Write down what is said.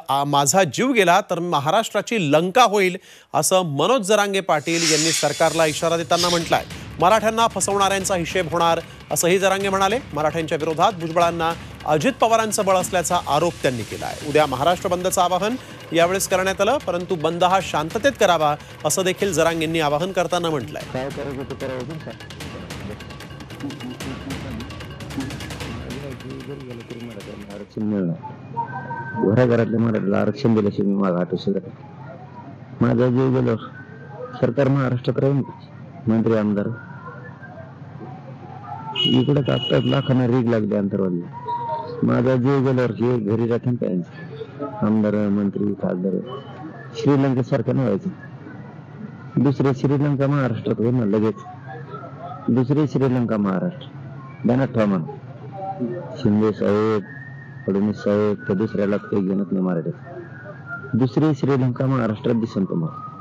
माझा जीव गेला तर महाराष्ट्राची लंका होईल, असं मनोज जरांगे पाटील यांनी सरकारला इशारा देताना म्हटलंय. मराठ्यांना फसवणाऱ्यांचा हिशेब होणार, असंही जरांगे म्हणाले. मराठ्यांच्या विरोधात भुजबळांना अजित पवारांचं बळ असल्याचा आरोप त्यांनी केला आहे. उद्या महाराष्ट्र बंदचं आवाहन यावेळेस करण्यात आलं, परंतु बंद हा शांततेत करावा, असं देखील जरांगेंनी आवाहन करताना म्हटलंय. घराघरातल्या मराठीला आरक्षण दिल्याशिवाय मी माझा आठवू शकत नाही. माझा जीव गेल्यावर सरकार महाराष्ट्रात राहील, मंत्री आमदार इकडे आता लाखांना रीग लागली अंतरवाली. माझा जीव गेल्यावर हे घरी राहतील काय आमदार मंत्री खासदार श्रीलंकेसारखं नाही व्हायचं. दुसरे श्रीलंका महाराष्ट्रात होईल ना लगेच. दुसरी श्रीलंका महाराष्ट्र ध्यानात ठेवा म्हणा. शिंदे साहेब फडणवीस साहेब तर दुसऱ्याला काही घेणत नाही मराठीत. दुसरी श्रीलंका महाराष्ट्रात दिसेल तुम्हाला.